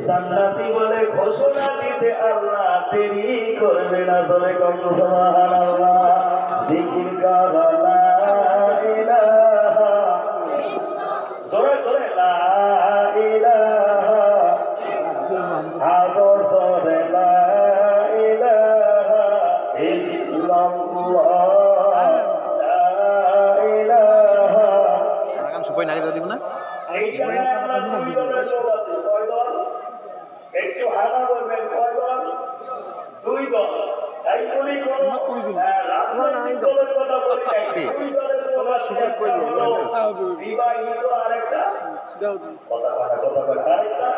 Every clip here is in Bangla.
জান্নাতি বলে ঘোষণা দিতে আল্লাহ দেরি করবে না। চলে কম সুবহানাল্লাহ। জিকির করো লা ইলাহা, জোরে জোরে লা ইলাহা, আরো জোরে লা ইলাহা ইল্লাল্লাহ, লা ইলাহা। সুপাই নাকি দিব না এইখানে আমরা দুই দলের লোক আছে। কয় দল? একটু হানা বলবেন। কয় দল? দুই দল। তাই বলি কোন রাজনৈতিক দলের কথা বলি নাই। দুই দলের লোক আছে, একটা হলো বিবাহিত আর একটা কথা বলে আরেকটা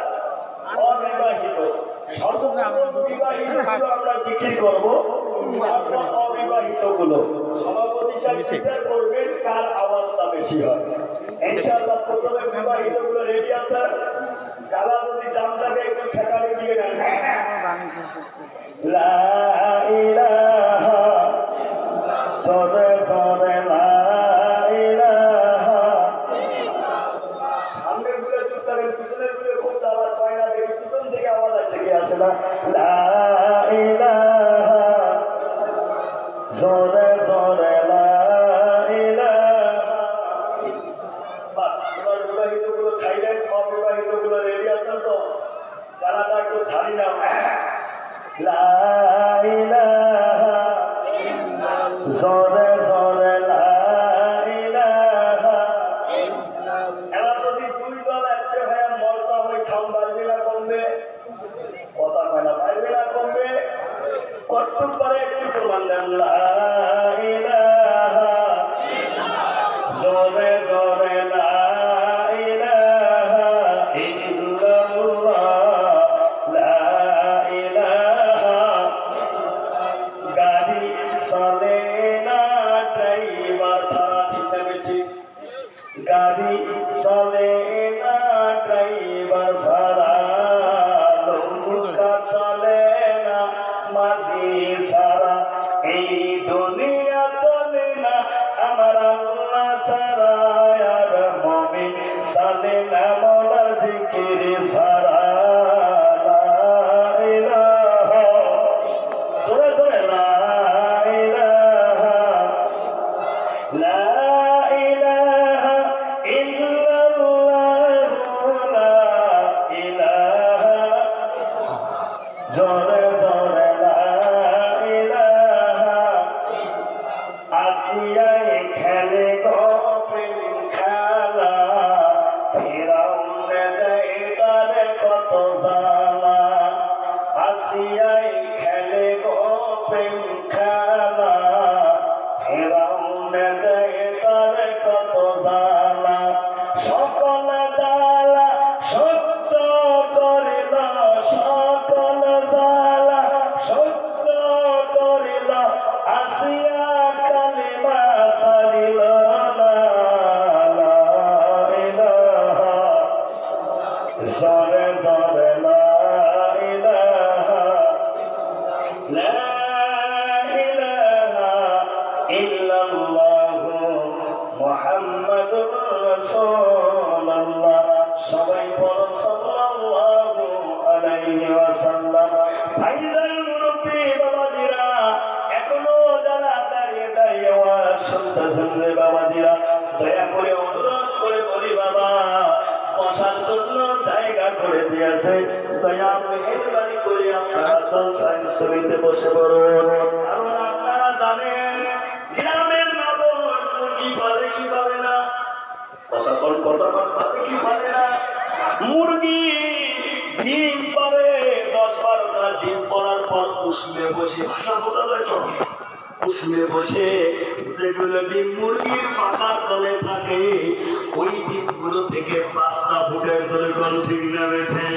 অবিবাহিত। সর্বপ্রথম বিবাহিত গুলো আমরা জিকির করবো, তারপর অবিবাহিত গুলো। সভাপতি সাহেব বিচার করবেন কার আওয়াজটা বেশি হয়। ইনশাআল্লাহ প্রথমে বিবাহিত গুলো রেডি আছে। কালা যদি জাম থাকে একটু ঠেকানি দিয়ে নেন। লা ইলাহা, সবে সবে লা ইলাহা। সামনের গুলো চুপ থাকেন, পিছনের গুলো খুব চালাক হয় না। দেখি পিছন থেকে আওয়াজ আসে কি আসে না। লা ইলাহা, জোরে জোরে লা ইলাহা। বাস, এবার বিবাহিত গুলো সাইলেন্ট, অবিবাহিত গুলো রেডি আছেন তো? যারা একটু ছাড়ি না। লা ইলাহা, জোরে জোরে লা ইলাহা। এবার যদি দুই দল একটা হয়ে মর্চা হয়ে সাউন্ড বাড়বে না কমবে? কথা কয় না, বাড়বে না কমবে? কট্টুক পারে একটু প্রমাণ দেন। লা ইলাহা, জোরে জোরে লা ইলাহা ইল্লাল্লাহ, লা ইলাহা। গাড়ি চলে না ড্রাইভার ছাড়া, ঠিক না ঠিক? গাড়ি চলে না ড্রাইভার ছাড়া, নৌকা চলে না মাঝি ছাড়া, এই দুনিয়া চলে না আমার আল্লাহ ছাড়া, আর মুমিন চলে না মওলার জিকির ছাড়া। লা ইলাহা, জোরে জোরে লা ইলাহা, লা ইলাহা ইল্লাল্লাহু, লা ইলাহা, জোরে জোরে লা ইলাহা। আসিয়ায় খেলে গো প্রেম খেলা, ফিরাউনে দেয় তারে কত জ্বালা। আসিয়ায় খেলে গো প্রেম খেলা, ফিরাউনে দেয় তারে কত জ্বালা। সকল জ্বালা সহ্য করিল, সকল জ্বালা সহ্য করিল, আসিয়া কালিমা সারিল না। লা ইলাহা, জোরে জোরে লা ইলাহা, লা ইলাহা ইল্লাল্লাহু মুহাম্মাদুর রাসূলুল্লাহ। সবাই বলো সাল্লাল্লাহু আলাইহি ওয়াসাল্লাম। ভাইজান, মুরব্বি বাবাজিরা, এখনো যারা দাঁড়িয়ে দাঁড়িয়ে ওয়াজ শুনতেছেন রে বাবাজিরা, দয়া করে অনুরোধ করে বলি বাবা, বসার জন্য জায়গা করে দিয়েছে, দয়া মেহেরবানি করে আপনারা জলসাস্থলীতে বসে পড়ুন। কারণ আপনারা জানেন গ্রামের নগর মুরগি পালে কি পারে না? কতক্ষণ পালে কি পারে না? মুরগি ডিম পারে 10-12টা ডিম পড়ার পর উষ্ণে বসে, ভাষা বোঝা যায় তো, উষ্ণে বসে যেগুলো ডিম মুরগির পাখার তলে থাকে, ওই ডিমগুলো থেকে বাচ্চা ফুটে চলে। কোন ঠিক না বেঠে?